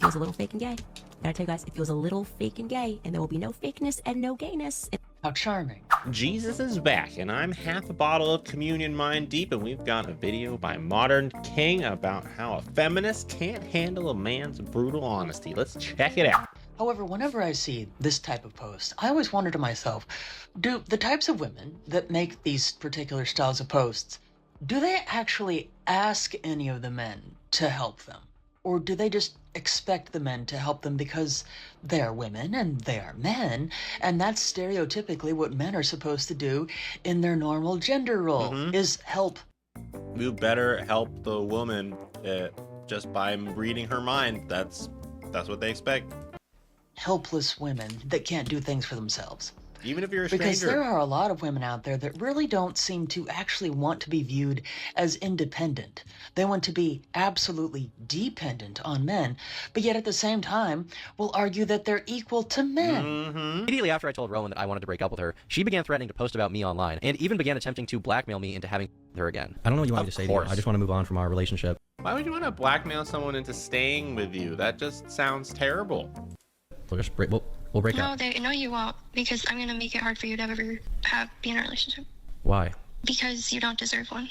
feels a little fake and gay. Gotta tell you guys, it feels a little fake and gay, and there will be no fakeness and no gayness. How charming. Jesus is back, and I'm half a bottle of communion mind deep, and we've got a video by Modern King about how a feminist can't handle a man's brutal honesty. Let's check it out. However, whenever I see this type of post, I always wonder to myself, do the types of women that make these particular styles of posts, do they actually ask any of the men to help them? Or do they just expect the men to help them because they're women and they are men, and that's stereotypically what men are supposed to do in their normal gender role, is help. You better help the woman just by reading her mind. That's what they expect. Helpless women that can't do things for themselves. Even if you're a stranger. Because there are a lot of women out there that really don't seem to actually want to be viewed as independent. They want to be absolutely dependent on men, but yet at the same time will argue that they're equal to men. Immediately after I told Rowan that I wanted to break up with her, she began threatening to post about me online, and even began attempting to blackmail me into having her again. I don't know what you want me to say to you. I just want to move on from our relationship. Why would you want to blackmail someone into staying with you? That just sounds terrible. We'll just break, we'll break up. No, you won't, because I'm gonna make it hard for you to ever be in a relationship. Why? Because you don't deserve one.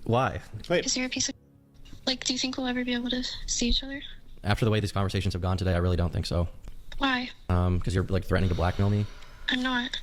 Why? Wait. Because you're a piece of... Like, do you think we'll ever be able to see each other? After the way these conversations have gone today, I really don't think so. Why? Because you're, like, threatening to blackmail me. I'm not.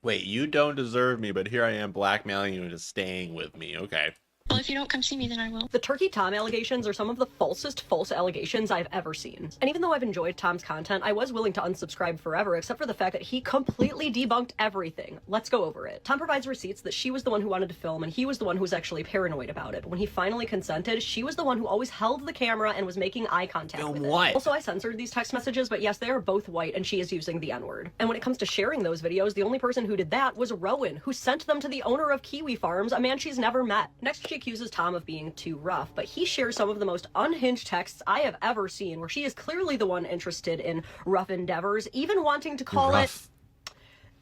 Wait, you don't deserve me, but here I am blackmailing you into staying with me. Okay. Well, if you don't come see me, then I will. The Turkey Tom allegations are some of the falsest false allegations I've ever seen. And even though I've enjoyed Tom's content, I was willing to unsubscribe forever, except for the fact that he completely debunked everything. Let's go over it. Tom provides receipts that she was the one who wanted to film, and he was the one who was actually paranoid about it. When he finally consented, she was the one who always held the camera and was making eye contact with what? it. Also, I censored these text messages, but yes, they are both white, and she is using the N-word. And when it comes to sharing those videos, the only person who did that was Rowan, who sent them to the owner of Kiwi Farms, a man she's never met. Next, she accuses Tom of being too rough, but he shares some of the most unhinged texts I have ever seen, where she is clearly the one interested in rough endeavors, even wanting to call it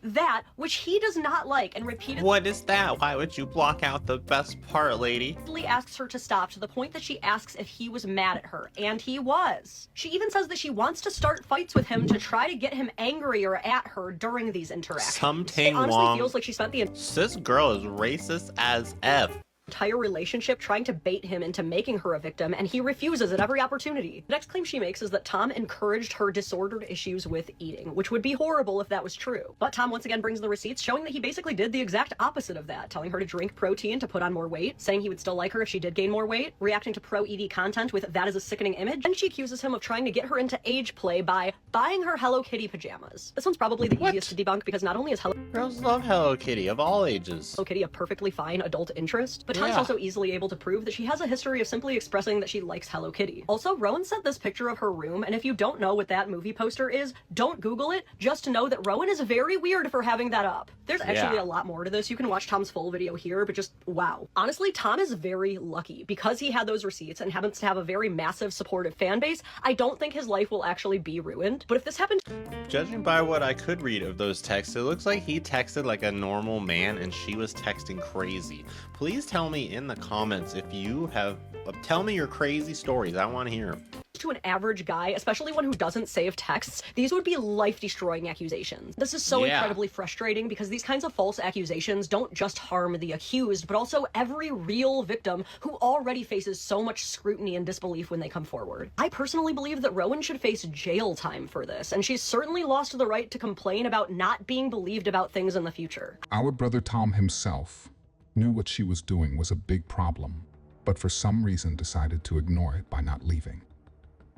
that, which he does not like, and repeatedly— What is that? Why would you block out the best part, lady? asks her to stop, to the point that she asks if he was mad at her, and he was. She even says that she wants to start fights with him to try to get him angrier at her during these interactions. It honestly feels like she spent the This girl is racist as F. entire relationship trying to bait him into making her a victim, and he refuses at every opportunity. The next claim she makes is that Tom encouraged her disordered issues with eating, which would be horrible if that was true. But Tom once again brings the receipts showing that he basically did the exact opposite of that, telling her to drink protein to put on more weight, saying he would still like her if she did gain more weight, reacting to pro-ED content with "that is a sickening image," and she accuses him of trying to get her into age play by buying her Hello Kitty pajamas. This one's probably the easiest to debunk, because not only is Hello Girls love Hello Kitty of all ages. Kitty a perfectly fine adult interest, but Tom's also easily able to prove that she has a history of simply expressing that she likes Hello Kitty. Also, Rowan sent this picture of her room, and if you don't know what that movie poster is, don't Google it, just to know that Rowan is very weird for having that up. There's actually a lot more to this. You can watch Tom's full video here, but just wow. Honestly, Tom is very lucky. Because he had those receipts and happens to have a very massive supportive fan base, I don't think his life will actually be ruined. But if this happened— Judging by what I could read of those texts, it looks like he texted like a normal man and she was texting crazy. Please tell me in the comments if you have, tell me your crazy stories. I want to hear them. To an average guy, especially one who doesn't save texts, these would be life-destroying accusations. This is so incredibly frustrating, because these kinds of false accusations don't just harm the accused, but also every real victim who already faces so much scrutiny and disbelief when they come forward. I personally believe that Rowan should face jail time for this, and she's certainly lost the right to complain about not being believed about things in the future. Our brother Tom himself knew what she was doing was a big problem, but for some reason decided to ignore it by not leaving.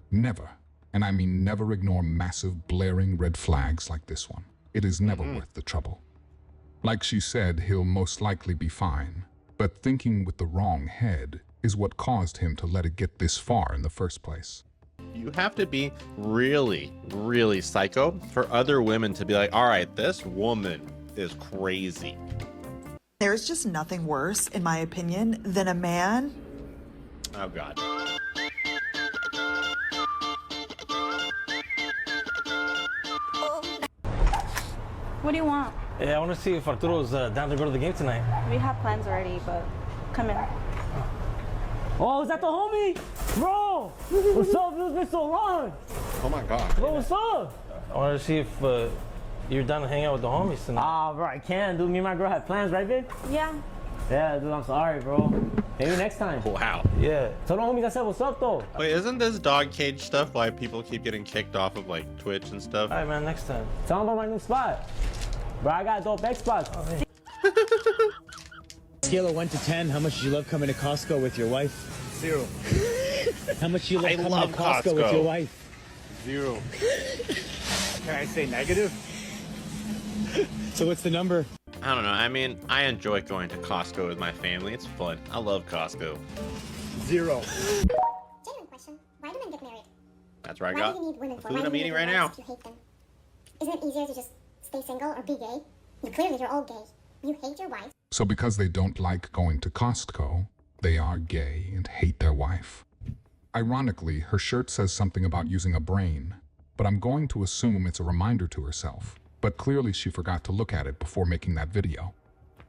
Never, and I mean never, ignore massive blaring red flags like this one. It is never worth the trouble. Like she said, he'll most likely be fine, but thinking with the wrong head is what caused him to let it get this far in the first place. You have to be really, really psycho for other women to be like, all right, this woman is crazy. There's just nothing worse, in my opinion, than a man— Oh God. What do you want? Yeah, I want to see if Arturo's down to go to the game tonight. We have plans already, but come in. Oh, is that the homie? Bro, What's up? It's been so long. Oh my god. Bro, what's up? I wanted to see if you're down to hang out with the homies tonight. Ah, bro, I can, dude. Me and my girl had plans, right, babe? Yeah. Yeah, dude, I'm sorry, bro. Maybe next time. Wow. Yeah. Tell the homies I said what's up, though. Wait, isn't this dog cage stuff why people keep getting kicked off of like Twitch and stuff? All right, man, next time. Tell them about my new spot. Bro, I got dope X spots. Scale of 1 to 10, how much do you love coming to Costco with your wife? 0. How much do you love coming to Costco with your wife? 0. Can I say negative? So what's the number? I don't know. I mean, I enjoy going to Costco with my family. It's fun. I love Costco. 0. Genuine question. Why do men get married? That's where I Why got do you need women for? food Why I'm do you eating need right wives now. if you hate them? Isn't it easier to just stay single or be gay? Clearly, you're all gay. You hate your wife. So because they don't like going to Costco, they are gay and hate their wife. Ironically, her shirt says something about using a brain, but I'm going to assume it's a reminder to herself. But clearly she forgot to look at it before making that video.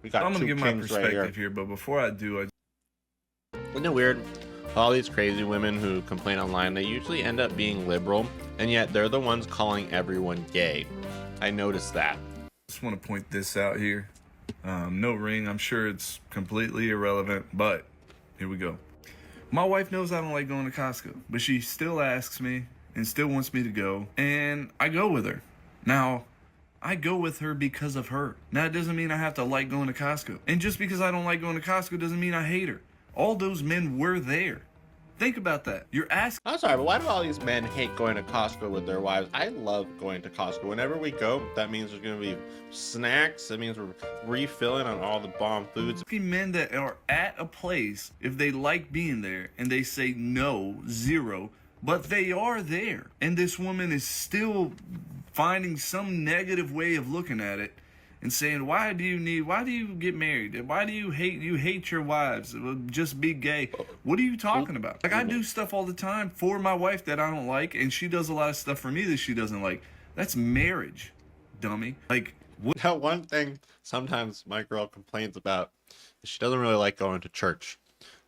We got I'm gonna two give my kings right perspective here, but before I do, Isn't it weird? All these crazy women who complain online, they usually end up being liberal, and yet they're the ones calling everyone gay. I noticed that. just want to point this out here. No ring. I'm sure it's completely irrelevant, but here we go. My wife knows I don't like going to Costco, but she still asks me and still wants me to go, and I go with her. Now, I go with her because of her. Now, it doesn't mean I have to like going to Costco. And just because I don't like going to Costco doesn't mean I hate her. All those men were there. Think about that. You're asking. I'm sorry, but why do all these men hate going to Costco with their wives? I love going to Costco. Whenever we go, that means there's going to be snacks. That means we're refilling on all the bomb foods. Men that are at a place, if they like being there, and they say no, 0, but they are there. And this woman is still finding some negative way of looking at it and saying, why do you get married? Why do you hate your wives? Just be gay. What are you talking about? Like, I do stuff all the time for my wife that I don't like, and she does a lot of stuff for me that she doesn't like. That's marriage, dummy. Like, what? Now, one thing sometimes my girl complains about is she doesn't really like going to church.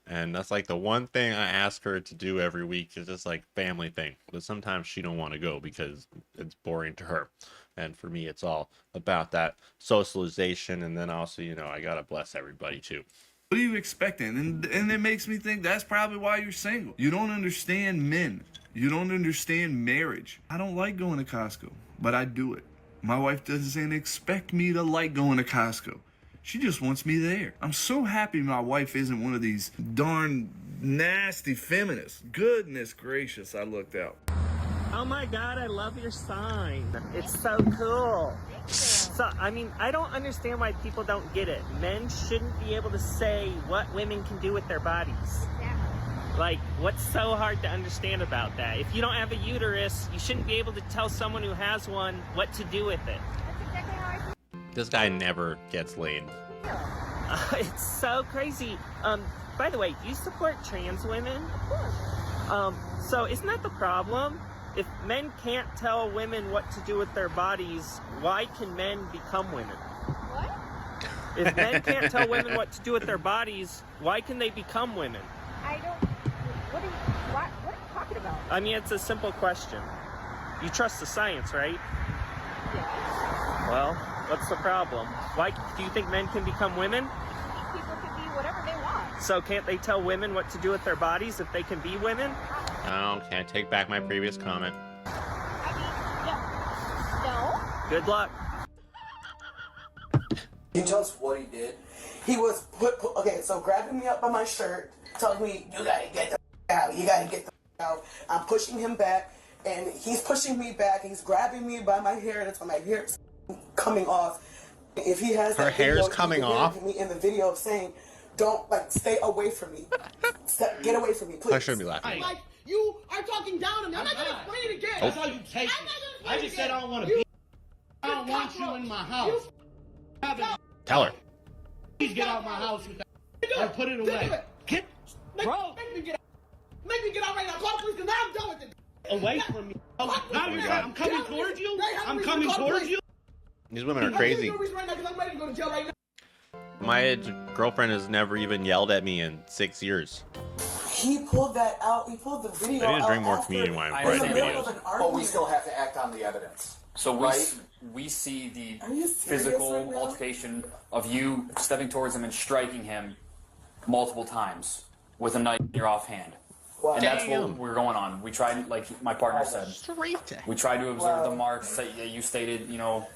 And that's like the one thing I ask her to do every week is just like family thing. But sometimes she don't want to go because it's boring to her. And for me, it's all about that socialization. And then also, you know, I got to bless everybody too. What are you expecting? And it makes me think that's probably why you're single. You don't understand men. You don't understand marriage. I don't like going to Costco, but I do it. My wife doesn't expect me to like going to Costco. She just wants me there. I'm so happy my wife isn't one of these darn nasty feminists. Goodness gracious, I looked out. Oh my god, I love your sign. It's so cool. So, I mean, I don't understand why people don't get it. Men shouldn't be able to say what women can do with their bodies. Like, what's so hard to understand about that? If you don't have a uterus, you shouldn't be able to tell someone who has one what to do with it. This guy never gets laid. It's so crazy. By the way, do you support trans women? Of course. So isn't that the problem? If men can't tell women what to do with their bodies, why can men become women? What? If men can't tell women what to do with their bodies, why can they become women? I don't. What are you talking about? I mean, it's a simple question. You trust the science, right? Yes. Well, what's the problem? Why do you think men can become women? People can be whatever they want. So can't they tell women what to do with their bodies if they can be women? Oh, can't take back my previous comment. I mean, no. Good luck. Can you tell us what he did? He was okay, so grabbing me up by my shirt, telling me, you gotta get the out, you gotta get the out. I'm pushing him back, and he's pushing me back, he's grabbing me by my hair, that's why my hair's coming off. If he has her hair's coming off? Me in the video saying, don't, like, stay away from me. Get away from me, please. I shouldn't be laughing. Like, you are talking down to me. I'm not gonna explain it again. Oh. That's how you take it. I just said I don't want to be. I don't want you in my house. Tell her. Please get out of my house with that. Or put it away. Get, bro. Make me get out right now. Call the police, because now I'm done with it. Away from me. Now you're I'm coming towards you. I'm coming towards you. These women are crazy. Right now, because I'm ready to go to jail right now. My girlfriend has never even yelled at me in 6 years. He pulled that out. He pulled the video out. I need to drink more communion wine before I do videos. But we still have to act on the evidence. So we see the physical altercation of you stepping towards him and striking him multiple times with a knife in your offhand. Wow. And that's what we're going on. We tried, like my partner said, we tried to observe the marks that you stated, you know.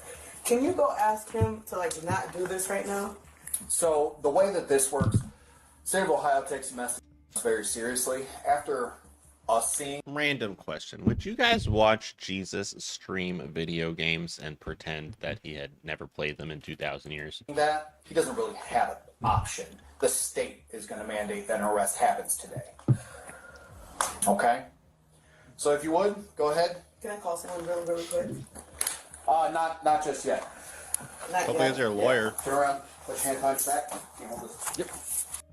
Can you go ask him to like not do this right now? So the way that this works, State of Ohio takes domestic very seriously. After us seeing... Random question. Would you guys watch Jesus stream video games and pretend that he had never played them in 2,000 years? That he doesn't really have an option. The state is going to mandate that an arrest happens today. Okay? So if you would, go ahead. Can I call someone really quick? Not just yet. Hopefully it's your lawyer. Turn around. Put your hand behind your back. Yep.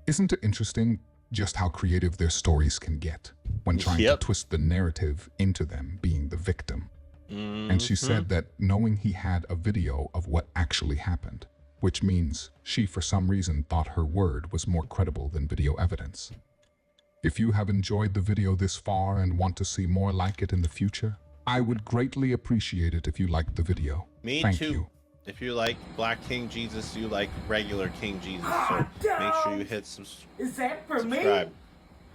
Isn't it interesting just how creative their stories can get when trying to twist the narrative into them being the victim? And she said that knowing he had a video of what actually happened, which means she for some reason thought her word was more credible than video evidence. If you have enjoyed the video this far and want to see more like it in the future, I would greatly appreciate it if you liked the video. Me Thank too. you. If you like Black King Jesus, you like regular King Jesus. So make sure you hit subscribe. Is that for me?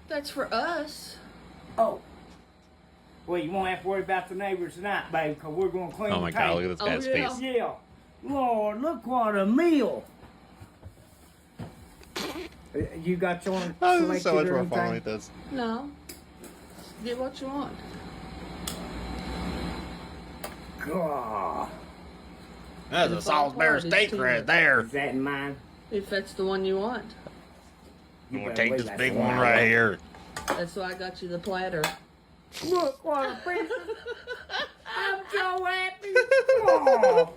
That's for us. Oh. Well, you won't have to worry about the neighbors tonight, babe, because we're going to clean Oh my God, look at this guy's face. Yeah. Lord, look what a meal. You got your own Oh, this is so much selected or more fun anything? like this. No. Get what you want. God. That's a Salisbury steak right there. Is that mine? If that's the one you want. I'm gonna take this big one right here. That's why I got you the platter. Look what a princess. I'm so happy. Oh.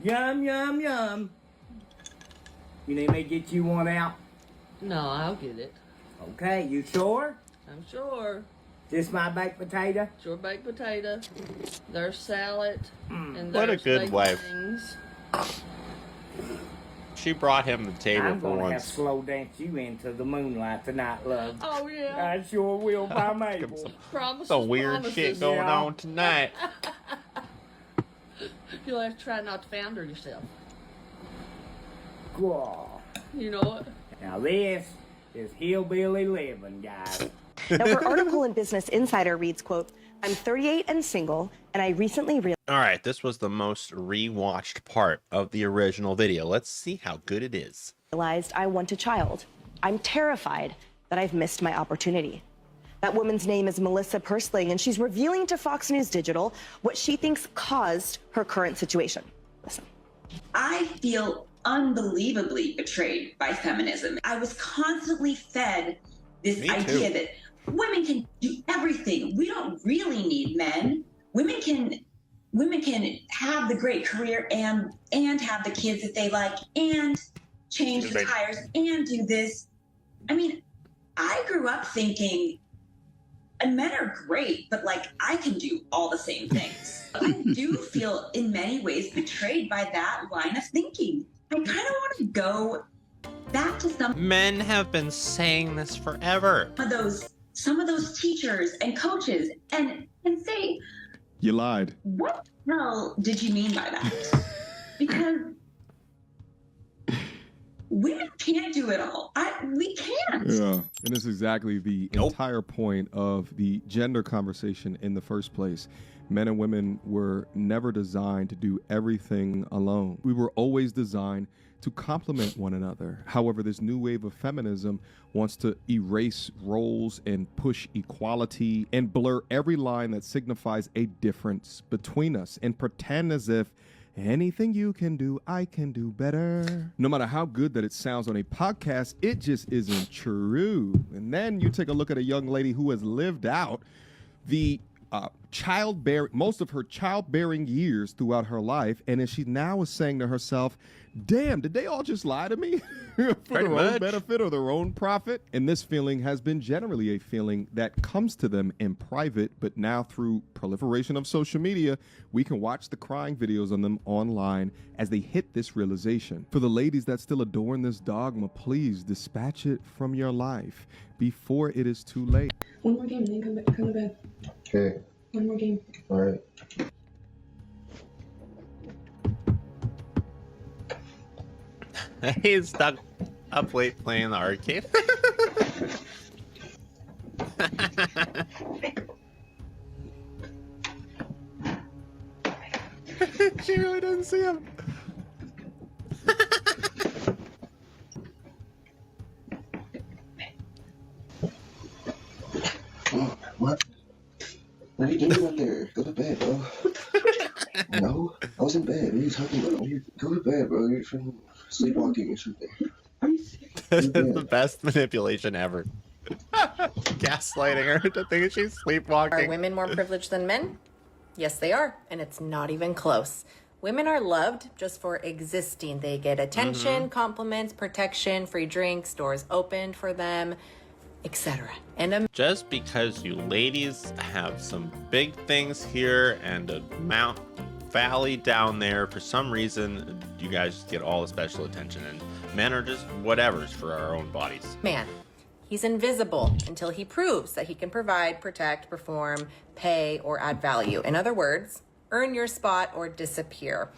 Yum, yum, yum. You need me to get you one out? No, I'll get it. Okay, you sure? I'm sure. This my baked potato? It's your baked potato. There's salad. And What a there's good baked wife. things. She brought him the table I'm for gonna have once. slow dance you into the moonlight tonight, love. Oh, yeah. I sure will by Mabel. Promises, Some weird promises. shit going on tonight. You'll have to try not to founder yourself. God. You know it. Now this is hillbilly living, guys. Now, her article in Business Insider reads, quote, I'm 38 and single, and I recently All right, this was the most rewatched part of the original video. Let's see how good it is. realized I want a child. I'm terrified that I've missed my opportunity. That woman's name is Melissa Persling, and she's revealing to Fox News Digital what she thinks caused her current situation. Listen. I feel unbelievably betrayed by feminism. I was constantly fed this idea that women can do everything. We don't really need men. Women can have the great career and have the kids that they like and change the tires and do this. I mean, I grew up thinking, and men are great, but like I can do all the same things. I do feel in many ways betrayed by that line of thinking. I kind of want to go back to Men have been saying this forever. some of those teachers and coaches and say, You lied. what the hell did you mean by that? Because women can't do it all. We can't. Yeah, and it's exactly the entire point of the gender conversation in the first place. Men and women were never designed to do everything alone. We were always designed to complement one another. However, this new wave of feminism wants to erase roles and push equality and blur every line that signifies a difference between us and pretend as if anything you can do, I can do better. No matter how good that it sounds on a podcast, it just isn't true. And then you take a look at a young lady who has lived out the most of her childbearing years throughout her life, and then she now is saying to herself, damn, did they all just lie to me for their own benefit or their own profit? And this feeling has been generally a feeling that comes to them in private, but now through proliferation of social media, we can watch the crying videos on them online as they hit this realization. For the ladies that still adorn this dogma, please dispatch it from your life before it is too late. One more game and then come to bed. Okay. One more game. All right. He's stuck up late playing the arcade. She really doesn't see him. Oh, what? What are you doing out there? Go to bed, bro. No, I was in bed. What are you talking about? Go to bed, bro. You're from sleepwalking or something. This is the best manipulation ever. Gaslighting her to think she's sleepwalking. Are women more privileged than men? Yes, they are, and it's not even close. Women are loved just for existing. They get attention, compliments, protection, free drinks, doors opened for them, etc. And just because you ladies have some big things here and a Mount Valley down there, for some reason, you guys just get all the special attention, and men are just whatevers for our own bodies. man, he's invisible until he proves that he can provide, protect, perform, pay, or add value. In other words, earn your spot or disappear.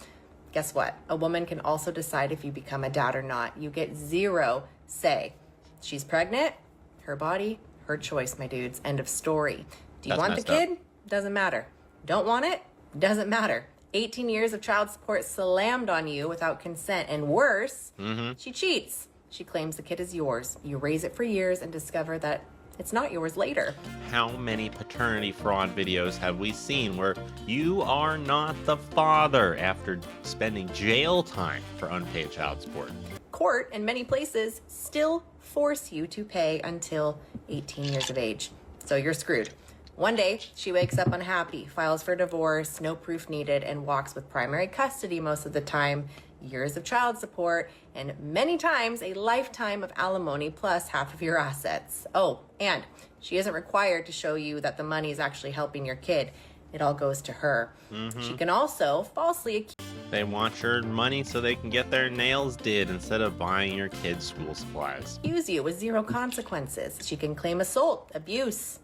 Guess what? A woman can also decide if you become a dad or not. You get zero say. She's pregnant, her body, her choice, my dudes. End of story. Do you want the kid? Doesn't matter. Don't want it? Doesn't matter. 18 years of child support slammed on you without consent, and worse, she cheats. She claims the kid is yours. You raise it for years and discover that it's not yours later. How many paternity fraud videos have we seen where you are not the father after spending jail time for unpaid child support? Court, in many places, still force you to pay until 18 years of age. So you're screwed. One day, she wakes up unhappy, files for divorce, no proof needed, and walks with primary custody most of the time, years of child support, and many times a lifetime of alimony plus half of your assets. Oh, and she isn't required to show you that the money is actually helping your kid. It all goes to her. She can also falsely accuse. They want your money so they can get their nails did instead of buying your kids' school supplies. Accuse you with zero consequences. She can claim assault, abuse,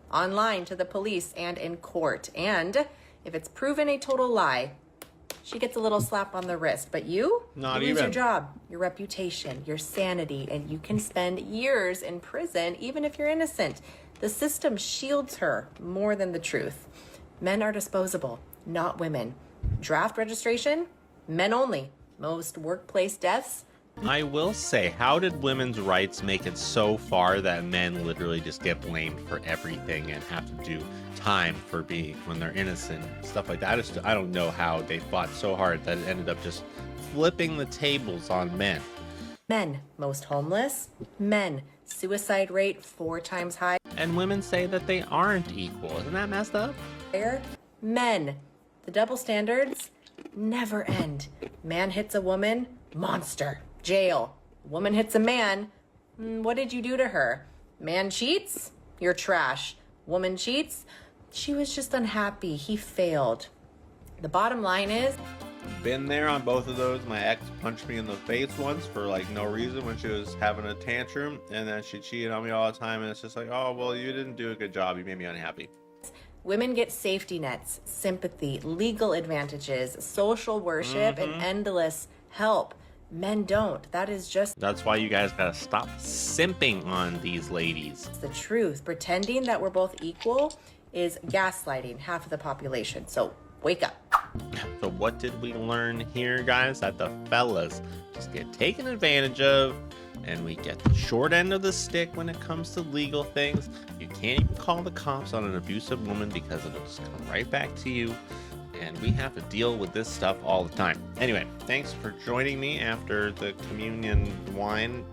online, to the police, and in court. And if it's proven a total lie, she gets a little slap on the wrist. But you lose your job, your reputation, your sanity, and you can spend years in prison even if you're innocent. The system shields her more than the truth. Men are disposable, not women. Draft registration, men only. Most workplace deaths. I will say, how did women's rights make it so far that men literally just get blamed for everything and have to do time for being when they're innocent, stuff like that? I don't know how they fought so hard that it ended up just flipping the tables on men. Men most homeless, men suicide rate 4 times higher. And women say that they aren't equal. Isn't that messed up? Men, the double standards never end. Man hits a woman, monster. Jail. Woman hits a man. What did you do to her? Man cheats? You're trash. Woman cheats? She was just unhappy. He failed. The bottom line is... Been there on both of those. My ex punched me in the face once for like no reason when she was having a tantrum, and then she cheated on me all the time, and it's just like, oh, well, you didn't do a good job. You made me unhappy. Women get safety nets, sympathy, legal advantages, social worship, and endless help. Men don't. That is just... That's why you guys gotta stop simping on these ladies. It's the truth. Pretending that we're both equal is gaslighting half of the population. So wake up. So what did we learn here, guys? That the fellas just get taken advantage of, and we get the short end of the stick when it comes to legal things. You can't even call the cops on an abusive woman because it'll just come right back to you. And we have to deal with this stuff all the time. Anyway, thanks for joining me after the communion wine.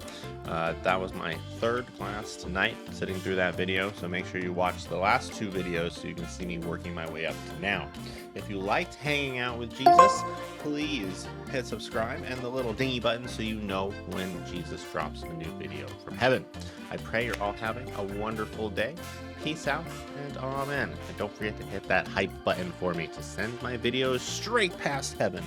That was my third class tonight, sitting through that video, so make sure you watch the last two videos so you can see me working my way up to now. If you liked hanging out with Jesus, please hit subscribe and the little dingy button so you know when Jesus drops a new video from heaven. I pray you're all having a wonderful day. Peace out and amen. And don't forget to hit that hype button for me to send my videos straight past heaven.